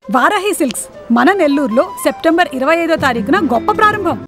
Varahi silks మన నెల్లూరులో September 25వ తారీఖున గొప్ప ప్రారంభం.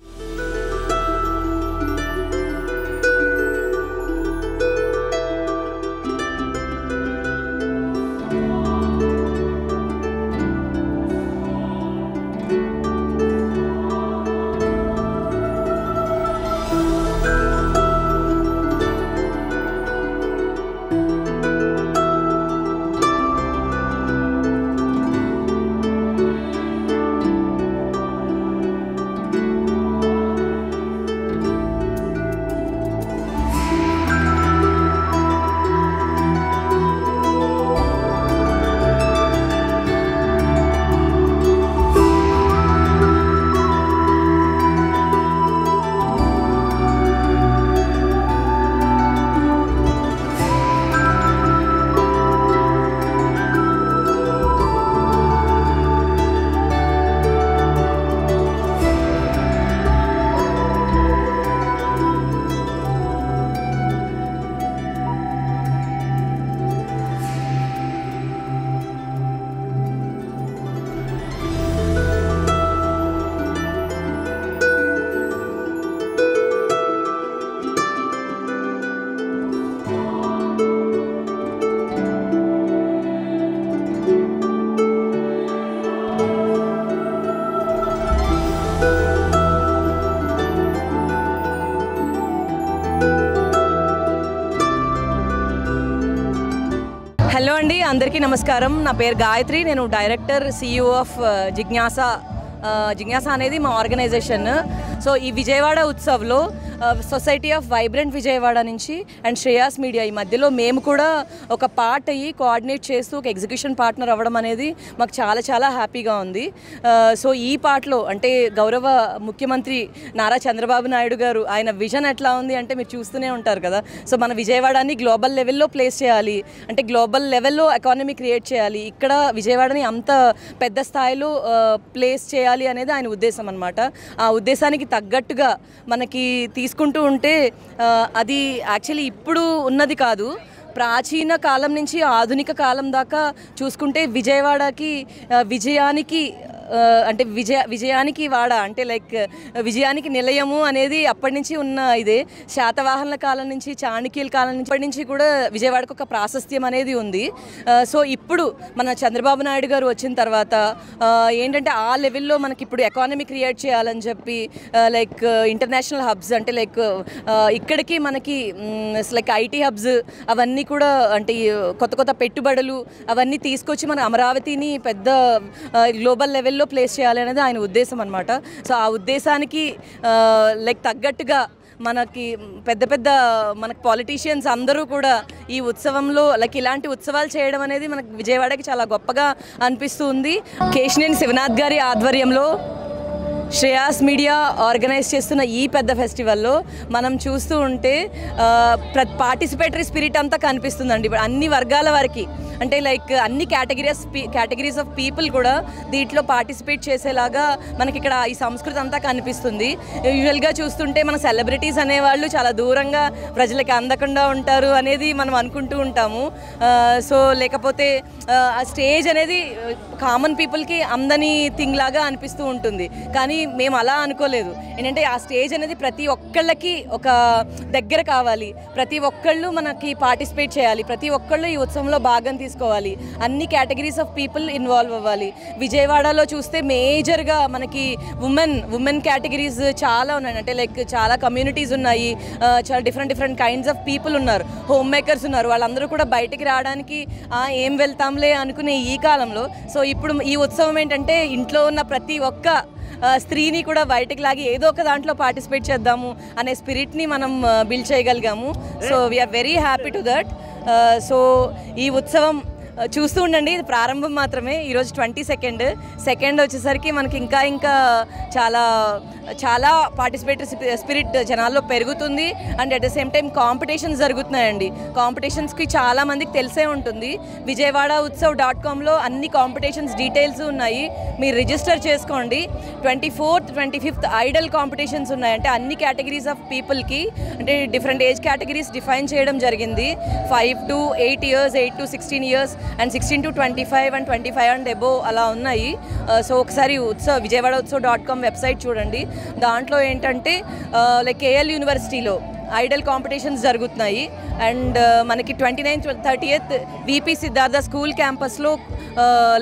హలో అండి, అందరికీ నమస్కారం. నా పేరు గాయత్రి. నేను డైరెక్టర్ CEO ఆఫ్ జిజ్ఞాస అనేది మా ఆర్గనైజేషన్. సో ఈ విజయవాడ ఉత్సవ్లో సొసైటీ ఆఫ్ వైబ్రెంట్ విజయవాడ నుంచి అండ్ శ్రేయాస్ మీడియా ఈ మధ్యలో మేము కూడా ఒక పార్ట్ అయ్యి కోఆర్డినేట్ చేస్తూ ఒక ఎగ్జిక్యూషన్ పార్ట్నర్ అవ్వడం అనేది మాకు చాలా చాలా హ్యాపీగా ఉంది. సో ఈ పార్ట్లో అంటే గౌరవ ముఖ్యమంత్రి నారా చంద్రబాబు నాయుడు గారు ఆయన విజన్ ఎట్లా ఉంది అంటే మీరు చూస్తూనే ఉంటారు కదా. సో మన విజయవాడని గ్లోబల్ లెవెల్లో ప్లేస్ చేయాలి, అంటే గ్లోబల్ లెవెల్లో ఎకానమీ క్రియేట్ చేయాలి, ఇక్కడ విజయవాడని అంత పెద్ద స్థాయిలో ప్లేస్ చేయాలి అనేది ఆయన ఉద్దేశం అన్నమాట. ఆ ఉద్దేశానికి తగ్గట్టుగా మనకి తీసుకుంటూ ఉంటే అది యాక్చువల్లీ ఇప్పుడు ఉన్నది కాదు, ప్రాచీన కాలం నుంచి ఆధునిక కాలం దాకా చూసుకుంటే విజయవాడకి విజయానికి అంటే విజయానికి వాడ అంటే లైక్ విజయానికి నిలయము అనేది అప్పటి నుంచి ఉన్న ఇదే. శాతవాహనుల కాలం నుంచి చాణక్యుల కాలం నుంచి అప్పటి నుంచి కూడా విజయవాడకు ఒక ప్రాశస్త్యం అనేది ఉంది. సో ఇప్పుడు మన చంద్రబాబు నాయుడు గారు వచ్చిన తర్వాత ఏంటంటే ఆ లెవెల్లో మనకి ఇప్పుడు ఎకానమీ క్రియేట్ చేయాలని చెప్పి లైక్ ఇంటర్నేషనల్ హబ్స్ అంటే లైక్ ఇక్కడికి మనకి లైక్ IT హబ్స్ అవన్నీ కూడా అంటే కొత్త కొత్త పెట్టుబడులు అవన్నీ తీసుకొచ్చి మన అమరావతిని పెద్ద గ్లోబల్ లెవెల్లో ప్లేస్ చేయాలి అనేది ఆయన ఉద్దేశం అన్నమాట. సో ఆ ఉద్దేశానికి లైక్ తగ్గట్టుగా మనకి పెద్ద పెద్ద మనకి పాలిటీషియన్స్ అందరూ కూడా ఈ ఉత్సవంలో లైక్ ఇలాంటి ఉత్సవాలు చేయడం అనేది మనకి విజయవాడకి చాలా గొప్పగా అనిపిస్తుంది. కేశినేని శివనాథ్ గారి ఆధ్వర్యంలో శ్రేయాస్ మీడియా ఆర్గనైజ్ చేస్తున్న ఈ పెద్ద ఫెస్టివల్లో మనం చూస్తూ ఉంటే పార్టిసిపేటరీ స్పిరిట్ అంతా కనిపిస్తుందండి. ఇప్పుడు అన్ని వర్గాల వారికి అంటే లైక్ అన్ని కేటగిరీస్ ఆఫ్ పీపుల్ కూడా దీంట్లో పార్టిసిపేట్ చేసేలాగా మనకి ఇక్కడ ఈ సంస్కృతి అంతా కనిపిస్తుంది. యూజువల్గా చూస్తుంటే మన సెలబ్రిటీస్ అనేవాళ్ళు చాలా దూరంగా ప్రజలకి అందకుండా ఉంటారు అనేది మనం అనుకుంటూ ఉంటాము. సో లేకపోతే ఆ స్టేజ్ అనేది కామన్ పీపుల్కి అందని థింగ్ లాగా అనిపిస్తూ ఉంటుంది, కానీ మేము అలా అనుకోలేదు. ఏంటంటే ఆ స్టేజ్ అనేది ప్రతి ఒక్కళ్ళకి ఒక దగ్గర కావాలి, ప్రతి ఒక్కళ్ళు మనకి పార్టిసిపేట్ చేయాలి, ప్రతి ఒక్కళ్ళు ఈ ఉత్సవంలో భాగం తీసుకోవాలి, అన్ని కేటగిరీస్ ఆఫ్ పీపుల్ ఇన్వాల్వ్ అవ్వాలి. విజయవాడలో చూస్తే మేజర్గా మనకి ఉమెన్ కేటగిరీస్ చాలా ఉన్నాయి, అంటే లైక్ చాలా కమ్యూనిటీస్ ఉన్నాయి, చాలా డిఫరెంట్ కైండ్స్ ఆఫ్ పీపుల్ ఉన్నారు, హోమ్ మేకర్స్ ఉన్నారు. వాళ్ళందరూ కూడా బయటికి రావడానికి ఏం వెళ్తాంలే అనుకునే ఈ కాలంలో సో ఇప్పుడు ఈ ఉత్సవం ఏంటంటే ఇంట్లో ఉన్న ప్రతి ఒక్క స్త్రీని కూడా బయటికి లాగి ఏదో ఒక దాంట్లో పార్టిసిపేట్ చేద్దాము అనే స్పిరిట్ని మనం బిల్డ్ చేయగలిగాము. So we are very happy to that. So ఈ ఉత్సవం చూస్తూ ఉండండి, ఇది ప్రారంభం మాత్రమే. ఈరోజు 22nd వచ్చేసరికి మనకి ఇంకా చాలా పార్టిసిపేటరీ స్పిరిట్ జనాల్లో పెరుగుతుంది. And at the same time competitions జరుగుతున్నాయండి. కాంపిటీషన్స్కి చాలా మందికి తెలిసే ఉంటుంది. విజయవాడ ఉత్సవ్.comలో అన్ని కాంపిటీషన్స్ డీటెయిల్స్ ఉన్నాయి, మీరు రిజిస్టర్ చేసుకోండి. 24th 25th ఐడల్ కాంపిటీషన్స్ ఉన్నాయి, అంటే అన్ని కేటగిరీస్ ఆఫ్ పీపుల్కి అంటే డిఫరెంట్ ఏజ్ కేటగిరీస్ డిఫైన్ చేయడం జరిగింది. 5 to 8 years, 8 to 16 years and 16 to 25 and 25 and above అలా ఉన్నాయి. సో ఒకసారి విజయవాడ ఉత్సవ్.com వెబ్సైట్ చూడండి. దాంట్లో ఏంటంటే లైక్ కేఎల్ యూనివర్సిటీలో ఐడల్ కాంపిటీషన్స్ జరుగుతున్నాయి. అండ్ మనకి 29th 30th VP Siddhartha school క్యాంపస్లో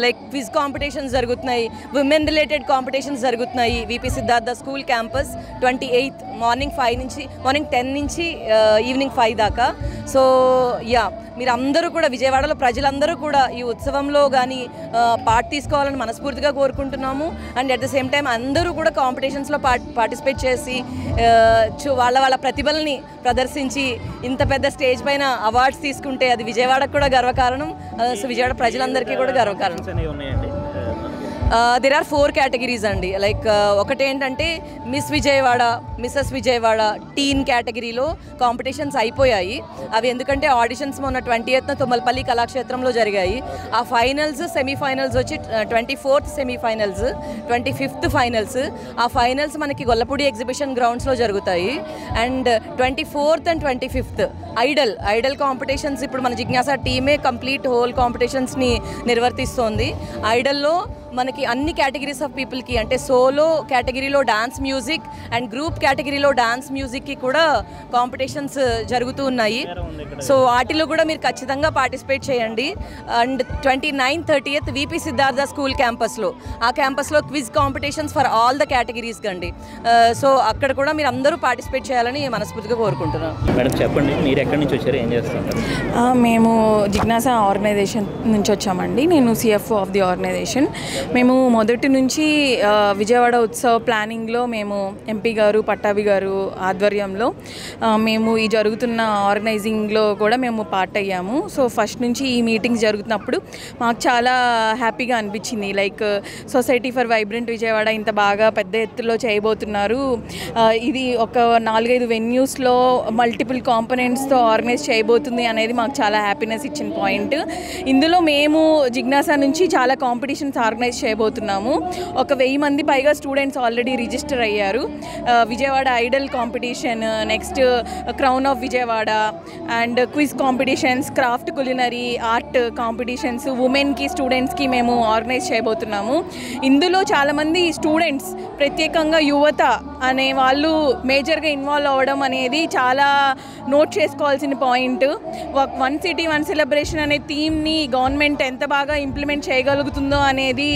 లైక్ క్విజ్ కాంపిటీషన్స్ జరుగుతున్నాయి, విమెన్ రిలేటెడ్ కాంపిటీషన్స్ జరుగుతున్నాయి VP Siddhartha school campus 28th morning 10 నుంచి ఈవినింగ్ 5 దాకా. సో యా, మీరు అందరూ కూడా విజయవాడలో ప్రజలందరూ కూడా ఈ ఉత్సవంలో కానీ పార్ట్ తీసుకోవాలని మనస్ఫూర్తిగా కోరుకుంటున్నాము. And at the same time అందరూ కూడా కాంపిటీషన్స్లో పార్టిసిపేట్ చేసి వాళ్ళ ప్రతిభల్ని ప్రదర్శించి ఇంత పెద్ద స్టేజ్ పైన అవార్డ్స్ తీసుకుంటే అది విజయవాడకు కూడా గర్వకారణం. సో విజయవాడ ప్రజలందరికీ కూడా గర్వకారణం. there are 4 categories అండి. లైక్ ఒకటి ఏంటంటే మిస్ విజయవాడ, మిస్సెస్ విజయవాడ టీన్ కేటగిరీలో కాంపిటీషన్స్ అయిపోయాయి. అవి ఎందుకంటే ఆడిషన్స్ మొన్న 20th తుమ్మలపల్లి కళాక్షేత్రంలో జరిగాయి. ఆ ఫైనల్స్ సెమీఫైనల్స్ వచ్చి 24th సెమీఫైనల్స్, 25th ఫైనల్స్. ఆ ఫైనల్స్ మనకి గొల్లపూడి ఎగ్జిబిషన్ గ్రౌండ్స్లో జరుగుతాయి. And 24th and 25th Idol competitions. ఇప్పుడు మన జిజ్ఞాస టీమే కంప్లీట్ హోల్ కాంపిటీషన్స్ని నిర్వర్తిస్తోంది. ఐడల్లో మనకి అన్ని కేటగిరీస్ ఆఫ్ పీపుల్కి, అంటే సోలో కేటగిరీలో డాన్స్ మ్యూజిక్ అండ్ గ్రూప్ కేటగిరీలో డాన్స్ మ్యూజిక్కి కూడా కాంపిటీషన్స్ జరుగుతూ ఉన్నాయి. సో వాటిలో కూడా మీరు ఖచ్చితంగా పార్టిసిపేట్ చేయండి. And 29th 30th VP Siddhartha school క్యాంపస్లో, ఆ క్యాంపస్లో quiz competitions for all the categories కండి. సో అక్కడ కూడా మీరు అందరూ పార్టిసిపేట్ చేయాలని మనస్ఫూర్తిగా కోరుకుంటున్నాను. మేడం చెప్పండి, మీరు ఎక్కడి నుంచి వచ్చారు, ఏం చేస్తారు? మేము జిజ్ఞాస ఆర్గనైజేషన్ నుంచి వచ్చామండి. నేను సిఎఫ్ఓ ఆఫ్ ది ఆర్గనైజేషన్. మేము మొదటి నుంచి విజయవాడ ఉత్సవ్ ప్లానింగ్లో మేము ఎంపీ గారు పట్టాభి గారు ఆధ్వర్యంలో మేము ఈ జరుగుతున్న ఆర్గనైజింగ్లో కూడా మేము పార్ట్ అయ్యాము. సో ఫస్ట్ నుంచి ఈ మీటింగ్స్ జరుగుతున్నప్పుడు మాకు చాలా హ్యాపీగా అనిపించింది. Like society for vibrant Vijayawada ఇంత బాగా పెద్ద ఎత్తులో చేయబోతున్నారు. ఇది ఒక 4-5 వెన్యూస్లో మల్టిపుల్ కాంపోనెంట్స్తో ఆర్గనైజ్ చేయబోతుంది అనేది మాకు చాలా హ్యాపీనెస్ ఇచ్చిన పాయింట్. ఇందులో మేము జిజ్ఞాస నుంచి చాలా కాంపిటీషన్స్ ఆర్గనైజ్ చేయబోతున్నాము. ఒక 1000 మంది పైగా స్టూడెంట్స్ ఆల్రెడీ రిజిస్టర్ అయ్యారు. Vijayawada Idol competition, next crown of Vijayawada and quiz competitions, craft culinary art competitions ఉమెన్కి స్టూడెంట్స్కి మేము ఆర్గనైజ్ చేయబోతున్నాము. ఇందులో చాలామంది స్టూడెంట్స్, ప్రత్యేకంగా యువత అనే వాళ్ళు మేజర్గా ఇన్వాల్వ్ అవ్వడం అనేది చాలా నోట్ చేసుకోవాల్సిన పాయింట్. 1 City 1 Celebration అనే థీమ్ని గవర్నమెంట్ ఎంత బాగా ఇంప్లిమెంట్ చేయగలుగుతుందో అనేది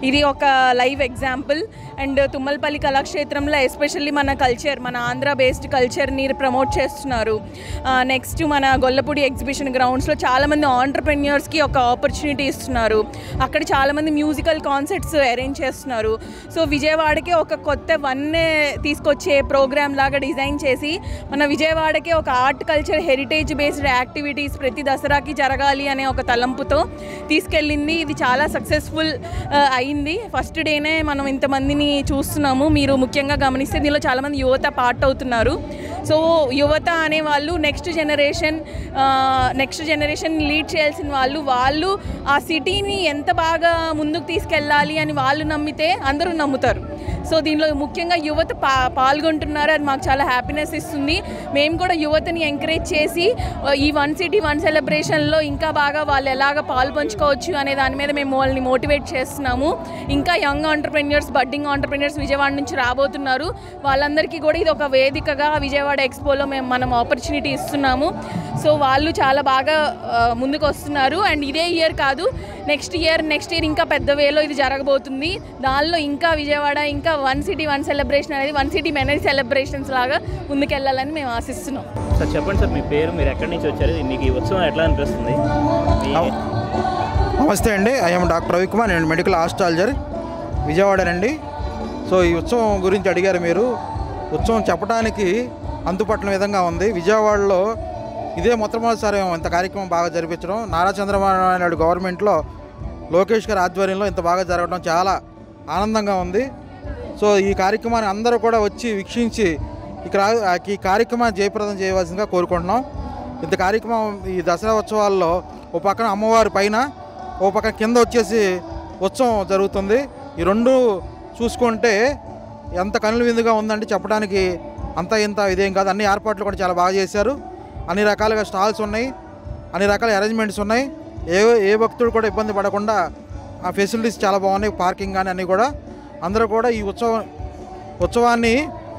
ఇది ఒక లైవ్ ఎగ్జాంపుల్. అండ్ తుమ్మలపల్లి కళాక్షేత్రంలో ఎస్పెషల్లీ మన కల్చర్, మన ఆంధ్ర బేస్డ్ కల్చర్ని ప్రమోట్ చేస్తున్నారు. నెక్స్ట్ మన గొల్లపూడి ఎగ్జిబిషన్ గ్రౌండ్స్లో చాలామంది ఆంటర్ప్రెన్యూర్స్కి ఒక ఆపర్చునిటీ ఇస్తున్నారు. అక్కడ చాలామంది మ్యూజికల్ కాన్సర్ట్స్ అరేంజ్ చేస్తున్నారు. సో విజయవాడకి ఒక కొత్త వన్నే తీసుకొచ్చే ప్రోగ్రామ్ లాగా డిజైన్ చేసి మన విజయవాడకి ఒక art culture heritage based activities ప్రతి దసరాకి జరగాలి అనే ఒక తలంపుతో తీసుకెళ్ళింది. ఇది చాలా సక్సెస్ఫుల్ అయింది. ఫస్ట్ డేనే మనం ఇంతమందిని చూస్తున్నాము. మీరు ముఖ్యంగా గమనిస్తే దీనిలో చాలామంది యువత పార్ట్ అవుతున్నారు. సో యువత అనేవాళ్ళు నెక్స్ట్ జనరేషన్ లీడ్ చేయాల్సిన వాళ్ళు ఆ సిటీని ఎంత బాగా ముందుకు తీసుకెళ్ళాలి అని వాళ్ళు నమ్మితే అందరూ నమ్ముతారు. సో దీనిలో ముఖ్యంగా యువత పాల్గొంటున్నారు. అది మాకు చాలా హ్యాపీనెస్ ఇస్తుంది. మేము కూడా యువతని ఎంకరేజ్ చేసి ఈ 1 City 1 సెలబ్రేషన్లో ఇంకా బాగా వాళ్ళు ఎలాగ పాలు పంచుకోవచ్చు అనే దాని మీద మేము వాళ్ళని మోటివేట్ చేస్తున్నాము. ఇంకా young entrepreneurs, budding entrepreneurs Vijayawada నుంచి రాబోతున్నారు. వాళ్ళందరికీ కూడా ఇది ఒక వేదికగా విజయవాడ ఎక్స్పోలో మనం ఆపర్చునిటీ ఇస్తున్నాము. సో వాళ్ళు చాలా బాగా ముందుకు వస్తున్నారు. అండ్ ఇదే ఇయర్ కాదు, నెక్స్ట్ ఇయర్ ఇంకా పెద్ద వేలో ఇది జరగబోతుంది. దానిలో ఇంకా విజయవాడ ఇంకా 1 City 1 సెలబ్రేషన్ అనేది 1 City మెనీ సెలబ్రేషన్స్ లాగా ముందుకెళ్ళాలని మేము ఆశిస్తున్నాం. సార్ చెప్పండి సార్, మీ పేరు, మీరు ఎక్కడి నుంచి వచ్చారు, మీకు ఈ ఉత్సవం ఎట్లా అనిపిస్తుంది? నమస్తే అండి, ఐఎమ్ డాక్టర్ రవికుమార్, నేను మెడికల్ ఆస్ట్రాలజర్ విజయవాడనండి. సో ఈ ఉత్సవం గురించి అడిగారు మీరు. ఉత్సవం చెప్పడానికి అంతుపట్టిన విధంగా ఉంది. విజయవాడలో ఇదే మొట్టమొదటిసారి ఇంత కార్యక్రమం బాగా జరిపించడం, నారా చంద్రబాబు నాయుడు గవర్నమెంట్లో లోకేష్ గారి ఆధ్వర్యంలో ఇంత బాగా జరగడం చాలా ఆనందంగా ఉంది. సో ఈ కార్యక్రమాన్ని అందరూ కూడా వచ్చి వీక్షించి ఈ కార్యక్రమాన్ని జయప్రదం చేయవలసిందిగా కోరుకుంటున్నాం. ఇంత కార్యక్రమం ఈ దసరా ఉత్సవాల్లో ఓ పక్కన అమ్మవారి పైన, ఓ పక్కన కింద వచ్చేసి ఉత్సవం జరుగుతుంది. ఈ రెండు చూసుకుంటే ఎంత కనుల విందుగా ఉందంటే చెప్పడానికి ఇంత ఇదేం కాదు. అన్ని ఏర్పాట్లు కూడా చాలా బాగా చేశారు. అన్ని రకాలుగా స్టాల్స్ ఉన్నాయి, అన్ని రకాల అరేంజ్మెంట్స్ ఉన్నాయి. ఏ భక్తుడు కూడా ఇబ్బంది పడకుండా ఆ ఫెసిలిటీస్ చాలా బాగున్నాయి. పార్కింగ్ కానీ అన్నీ కూడా అందరూ కూడా ఈ ఉత్సవాన్ని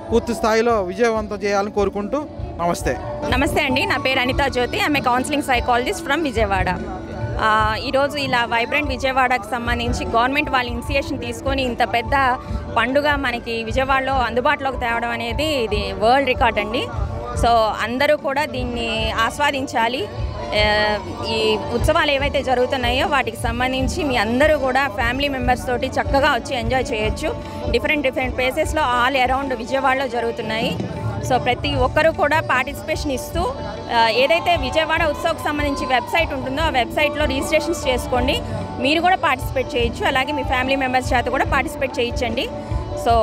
పూర్తి స్థాయిలో విజయవంతం చేయాలని కోరుకుంటూ నమస్తే అండి. నా పేరు అనితా జ్యోతి. ఆమె కౌన్సిలింగ్ సైకాలజిస్ట్ ఫ్రమ్ విజయవాడ. ఈరోజు ఇలా వైబ్రెంట్ విజయవాడకు సంబంధించి గవర్నమెంట్ వాళ్ళ ఇనిషియేషన్ తీసుకొని ఇంత పెద్ద పండుగ మనకి విజయవాడలో అందుబాటులోకి తేవడం అనేది ఇది వరల్డ్ రికార్డ్ అండి. సో అందరూ కూడా దీన్ని ఆస్వాదించాలి. ఈ ఉత్సవాలు ఏవైతే జరుగుతున్నాయో వాటికి సంబంధించి మీ అందరూ కూడా ఫ్యామిలీ మెంబర్స్ తోటి చక్కగా వచ్చి ఎంజాయ్ చేయొచ్చు. డిఫరెంట్ ప్లేసెస్లో ఆల్ అరౌండ్ విజయవాడలో జరుగుతున్నాయి. సో ప్రతి ఒక్కరూ కూడా పార్టిసిపేషన్ ఇస్తూ ఏదైతే విజయవాడ ఉత్సవ్కి సంబంధించి వెబ్సైట్ ఉంటుందో ఆ వెబ్సైట్లో రిజిస్ట్రేషన్స్ చేసుకోండి. మీరు కూడా పార్టిసిపేట్ చేయొచ్చు. అలాగే మీ ఫ్యామిలీ మెంబర్స్ చేత కూడా పార్టిసిపేట్ చేయించండి. So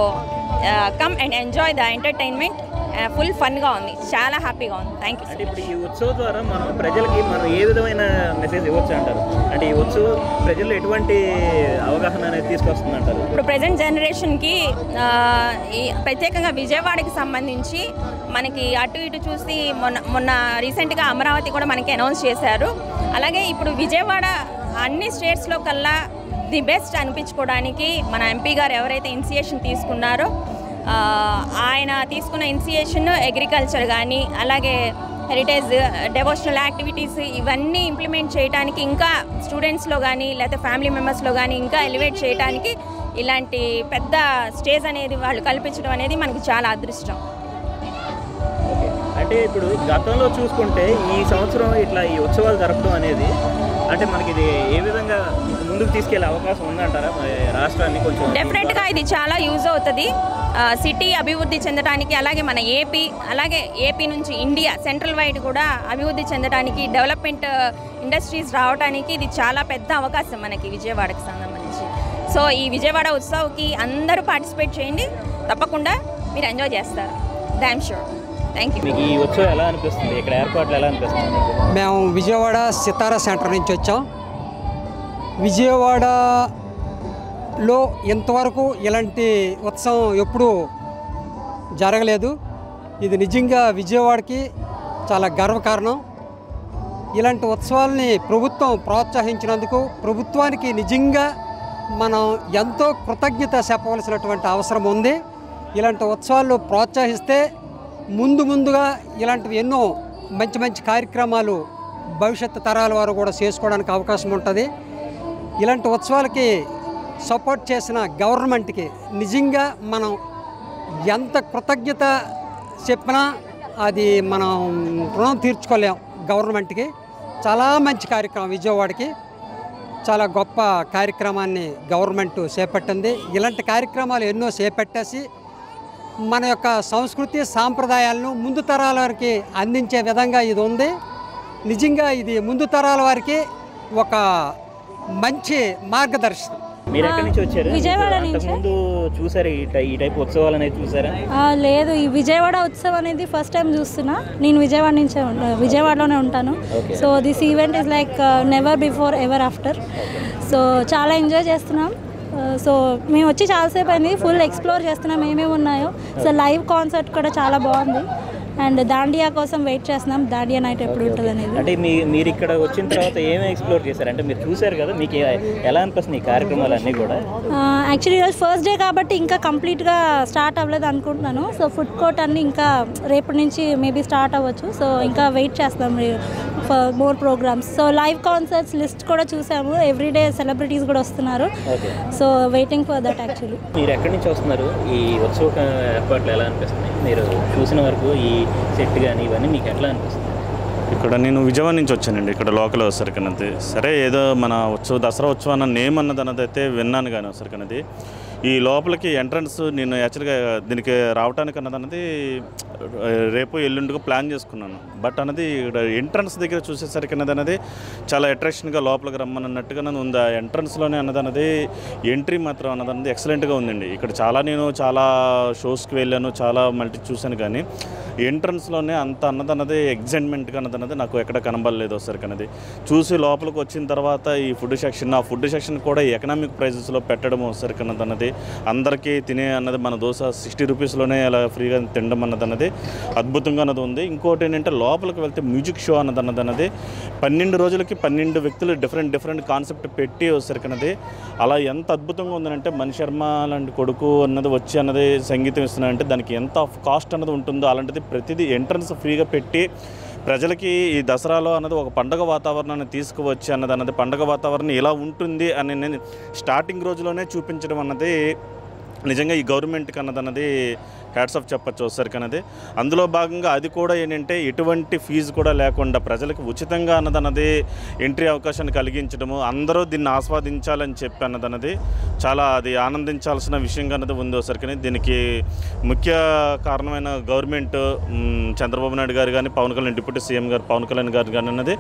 come and enjoy the entertainment. Full ఫన్గా ఉంది, చాలా హ్యాపీగా ఉంది. Thank you. అంటే ఇప్పుడు ఈ ఉత్సవం ద్వారా ప్రజలకి మనం ఏ విధమైన మెసేజ్ ఇవ్వచ్చు అంటారు? అంటే ఈ ఉత్సవం ప్రజల్లో ఎటువంటి అవగాహన అనేది తీసుకొస్తుంది అంటారు? ఇప్పుడు ప్రజెంట్ జనరేషన్కి ప్రత్యేకంగా విజయవాడకి సంబంధించి మనకి అటు ఇటు చూసి మొన్న రీసెంట్గా అమరావతి కూడా మనకి అనౌన్స్ చేశారు. అలాగే ఇప్పుడు విజయవాడ అన్ని స్టేట్స్లో కల్లా ది బెస్ట్ అనిపించుకోవడానికి మన ఎంపీ గారు ఎవరైతే ఇనిషియేషన్ తీసుకున్నారో ఆయన తీసుకున్న ఇనిషియేషన్ అగ్రికల్చర్ కానీ అలాగే హెరిటేజ్ డెవోషనల్ యాక్టివిటీస్ ఇవన్నీ ఇంప్లిమెంట్ చేయడానికి ఇంకా స్టూడెంట్స్లో కానీ లేకపోతే ఫ్యామిలీ మెంబర్స్లో కానీ ఇంకా ఎలివేట్ చేయడానికి ఇలాంటి పెద్ద స్టేజ్ అనేది వాళ్ళు కల్పించడం అనేది మనకి చాలా అదృష్టం. అంటే ఇప్పుడు గతంలో చూసుకుంటే ఈ సంవత్సరం ఇట్లా ఈ ఉత్సవాలు జరపడం అనేది అంటే మనకి ఇది ఏ విధంగా ముందుకు తీసుకెళ్లే అవకాశం ఉందంటారా రాష్ట్రాన్ని? కొంచెం డెఫినెట్గా ఇది చాలా యూజ్ అవుతుంది సిటీ అభివృద్ధి చెందడానికి. అలాగే మన ఏపీ నుంచి ఇండియా సెంట్రల్ వైడ్ కూడా అభివృద్ధి చెందడానికి, డెవలప్మెంట్ ఇండస్ట్రీస్ రావడానికి ఇది చాలా పెద్ద అవకాశం మనకి విజయవాడకి సంబంధించి. సో ఈ విజయవాడ ఉత్సవ్కి అందరూ పార్టిసిపేట్ చేయండి. తప్పకుండా మీరు ఎంజాయ్ చేస్తారు. Damn sure. Thank you. మీకు ఈ ఉత్సవం ఎలా అనిపిస్తుంది? ఇక్కడ ఏర్పాట్లు ఎలా అనిపిస్తుంది? మేము విజయవాడ సితారా సెంటర్ నుంచి వచ్చాం. విజయవాడలో ఇంతవరకు ఇలాంటి ఉత్సవం ఎప్పుడూ జరగలేదు. ఇది నిజంగా విజయవాడకి చాలా గర్వకారణం. ఇలాంటి ఉత్సవాల్ని ప్రభుత్వం ప్రోత్సహించినందుకు ప్రభుత్వానికి నిజంగా మనం ఎంతో కృతజ్ఞత చెప్పవలసినటువంటి అవసరం ఉంది. ఇలాంటి ఉత్సవాలు ప్రోత్సహిస్తే ముందుగా ఇలాంటివి ఎన్నో మంచి కార్యక్రమాలు భవిష్యత్తు తరాల వారు కూడా చేసుకోవడానికి అవకాశం ఉంటుంది. ఇలాంటి ఉత్సవాలకి సపోర్ట్ చేసిన గవర్నమెంట్కి నిజంగా మనం ఎంత కృతజ్ఞత చెప్పినా అది మనం రుణం తీర్చుకోలేం. గవర్నమెంట్కి చాలా మంచి కార్యక్రమం, విజయవాడకి చాలా గొప్ప కార్యక్రమాన్ని గవర్నమెంట్ చేపట్టింది. ఇలాంటి కార్యక్రమాలు ఎన్నో చేపట్టేసి మన యొక్క సంస్కృతి సాంప్రదాయాలను ముందు తరాల వారికి అందించే విధంగా ఇది ఉంది. నిజంగా ఇది ముందు తరాల వారికి ఒక మంచి మార్గదర్శనం. మీరు ఎక్కడి నుంచి వచ్చారు? విజయవాడ నుంచి. ముందు చూసారు ఈ టైప్ ఉత్సవాలు అనేది చూసారా? లేదు, ఈ విజయవాడ ఉత్సవం అనేది ఫస్ట్ టైం చూస్తున్నా. నేను విజయవాడలోనే ఉంటాను. So this event is like never before ever after. So చాలా ఎంజాయ్ చేస్తున్నాం. సో మేము వచ్చి చాలాసేపు అయింది. ఫుల్ ఎక్స్ప్లోర్ చేస్తున్నాం ఏమేమి ఉన్నాయో. సో లైవ్ కాన్సర్ట్ కూడా చాలా బాగుంది. అండ్ దాండియా కోసం వెయిట్ చేస్తున్నాం. దాండియా నైట్ ఎప్పుడు ఉంటుంది అనేది. అంటే మీరు ఇక్కడ వచ్చిన తర్వాత ఏమేమి ఎక్స్ప్లోర్ చేశారు? అంటే మీరు చూసారు కదా, మీకు ఎలా అనిపిస్తుంది ఈ కార్యక్రమాలు అన్నీ కూడా? యాక్చువల్లీ ఈరోజు ఫస్ట్ డే కాబట్టి ఇంకా కంప్లీట్గా స్టార్ట్ అవ్వలేదు అనుకుంటున్నాను. సో ఫుడ్ కోర్ట్ అన్నీ ఇంకా రేపటి నుంచి మేబీ స్టార్ట్ అవ్వచ్చు. సో ఇంకా వెయిట్ చేస్తాం for more programmes. So live concerts list కూడా చూసాము. ఎవ్రీడే సెలబ్రిటీస్ కూడా వస్తున్నారు. So waiting for that. Actually మీరు ఎక్కడి నుంచి వస్తున్నారు? ఈ ఉత్సవ ఏర్పాట్లు ఎలా అనిపిస్తుంది? మీరు చూసిన వరకు ఈ సెట్ కానీ ఇవన్నీ మీకు ఎట్లా అనిపిస్తుంది? ఇక్కడ నేను విజయవాడ నుంచి వచ్చానండి. ఇక్కడ లోకల్ వచ్చరికన్నది సరే ఏదో మన దసరా ఉత్సవం అన్న నేమ్ అన్నది అయితే విన్నాను. కానీ వచ్చరికన్నది ఈ లోపలికి ఎంట్రన్స్ నేను యాక్చువల్గా దీనికి రావడానికి అన్నది రేపు ఎల్లుండిగా ప్లాన్ చేసుకున్నాను. బట్ అన్నది ఇక్కడ ఎంట్రన్స్ దగ్గర చూసేసరికి అన్నది చాలా అట్రాక్షన్గా లోపలికి రమ్మన్నట్టుగా ఉంది. ఆ ఎంట్రన్స్లోనే అన్నది ఎంట్రీ మాత్రం అన్నది ఎక్సలెంట్గా ఉందండి. ఇక్కడ నేను చాలా షోస్కి వెళ్ళాను, చాలా మల్టీ చూశాను. కానీ ఎంట్రన్స్లోనే అంత అన్నది ఎగ్జైట్మెంట్గా అన్నది నాకు ఎక్కడ కనబడలేదు. ఒకసారికి అన్నది చూసి లోపలికి వచ్చిన తర్వాత ఈ ఫుడ్ సెక్షన్ కూడా ఎకనామిక్ ప్రైజెస్లో పెట్టడం ఒకసారికి అన్నది అందరికీ తినే అన్నది మన దోశ 60 రూపీస్లోనే అలా ఫ్రీగా తినడం అన్నది అద్భుతంగా అన్నది ఉంది. ఇంకోటి ఏంటంటే లోపలికి వెళ్తే మ్యూజిక్ షో అన్నది 12 రోజులకి 12 వ్యక్తులు డిఫరెంట్ కాన్సెప్ట్ పెట్టి వచ్చేసరికి అలా ఎంత అద్భుతంగా ఉందంటే మణి శర్మ లాంటి కొడుకు అన్నది వచ్చి అన్నది సంగీతం ఇస్తున్నారంటే దానికి ఎంత కాస్ట్ అన్నది ఉంటుందో అలాంటిది ప్రతిదీ ఎంట్రన్స్ ఫ్రీగా పెట్టి ప్రజలకి ఈ దసరాలో అన్నది ఒక పండగ వాతావరణాన్ని తీసుకువచ్చి అన్నది పండగ వాతావరణం ఇలా ఉంటుంది అని నేను స్టార్టింగ్ రోజులోనే చూపించడం అన్నది నిజంగా ఈ గవర్నమెంట్కి అన్నది హ్యాట్స్ ఆఫ్ చెప్పచ్చు వచ్చేసరికి అందులో భాగంగా అది కూడా ఏంటంటే ఎటువంటి ఫీజు కూడా లేకుండా ప్రజలకు ఉచితంగా అన్నది ఎంట్రీ అవకాశాన్ని కలిగించడము అందరూ దీన్ని ఆస్వాదించాలని చెప్పి అన్నది చాలా అది ఆనందించాల్సిన విషయంగా అన్నది ఉంది వచ్చేసరికి దీనికి ముఖ్య కారణమైన గవర్నమెంట్ చంద్రబాబు నాయుడు గారు కానీ పవన్ కళ్యాణ్ డిప్యూటీ సీఎం గారు పవన్ కళ్యాణ్ గారు కానీ అన్నది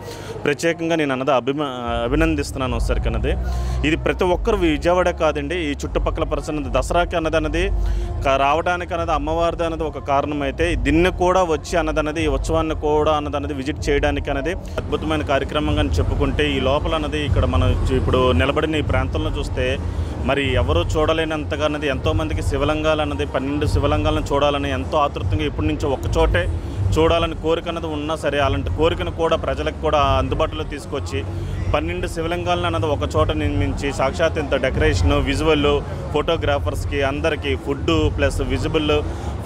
ప్రత్యేకంగా నేను అభినందిస్తున్నాను వచ్చేసరికి ఇది ప్రతి ఒక్కరు విజయవాడ కాదండి ఈ చుట్టుపక్కల పరిసర దసరాకి అన్నది రావడానికి అన్నది అమ్మవారిది అన్నది ఒక కారణం అయితే దీన్ని కూడా వచ్చి అన్నది ఈ ఉత్సవాన్ని కూడా అన్నది విజిట్ చేయడానికి అనేది అద్భుతమైన కార్యక్రమంగా చెప్పుకుంటే ఈ లోపల అన్నది ఇక్కడ మనం ఇప్పుడు నిలబడిన ఈ ప్రాంతంలో చూస్తే మరి ఎవరూ చూడలేనంతగా అన్నది ఎంతోమందికి శివలింగాలు అన్నది 12 శివలింగాలను చూడాలని ఎంతో ఆతృతంగా ఇప్పటి నుంచి ఒక్కచోటే చూడాలని కోరిక అన్నది ఉన్నా సరే అలాంటి కోరికను కూడా ప్రజలకు కూడా అందుబాటులో తీసుకొచ్చి 12 శివలింగాలను అన్నది ఒక చోట నిర్మించి సాక్షాత్ ఇంత డెకరేషను విజువల్ ఫోటోగ్రాఫర్స్కి అందరికీ ఫుడ్ ప్లస్ విజిబుల్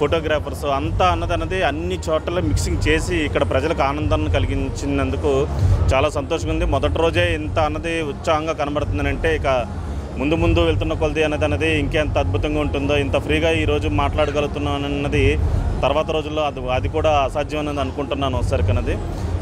ఫోటోగ్రాఫర్స్ అంతా అన్నది అన్ని చోట్ల మిక్సింగ్ చేసి ఇక్కడ ప్రజలకు ఆనందాన్ని కలిగించినందుకు చాలా సంతోషంగా ఉంది. మొదటి రోజే ఇంత అన్నది ఉత్సాహంగా కనబడుతుందని అంటే ఇక ముందు వెళ్తున్న కొలది అన్నది ఇంకెంత అద్భుతంగా ఉంటుందో ఇంత ఫ్రీగా ఈరోజు మాట్లాడగలుగుతున్నాను అన్నది తర్వాత రోజుల్లో అది కూడా అసాధ్యం అన్నది అనుకుంటున్నాను వచ్చేసరికి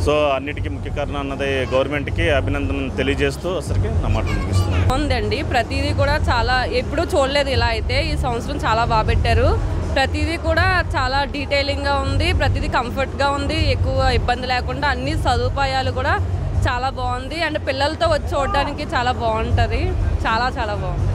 సో అన్నిటికీ ముఖ్య కారణం అన్నది గవర్నమెంట్కి అభినందన తెలియజేస్తూ వచ్చేసరికి నా మాటలు ముగిస్తున్నాను. ఉందండి ప్రతిదీ కూడా చాలా ఎప్పుడూ చూడలేదు ఇలా అయితే ఈ సంవత్సరం చాలా బాగా పెట్టారు. ప్రతిదీ కూడా చాలా డీటెయిలింగ్గా ఉంది, ప్రతిదీ కంఫర్ట్గా ఉంది, ఎక్కువ ఇబ్బంది లేకుండా అన్ని సదుపాయాలు కూడా చాలా బాగుంది అండ్ పిల్లలతో వచ్చి చూడడానికి చాలా బాగుంటుంది, చాలా బాగుంది.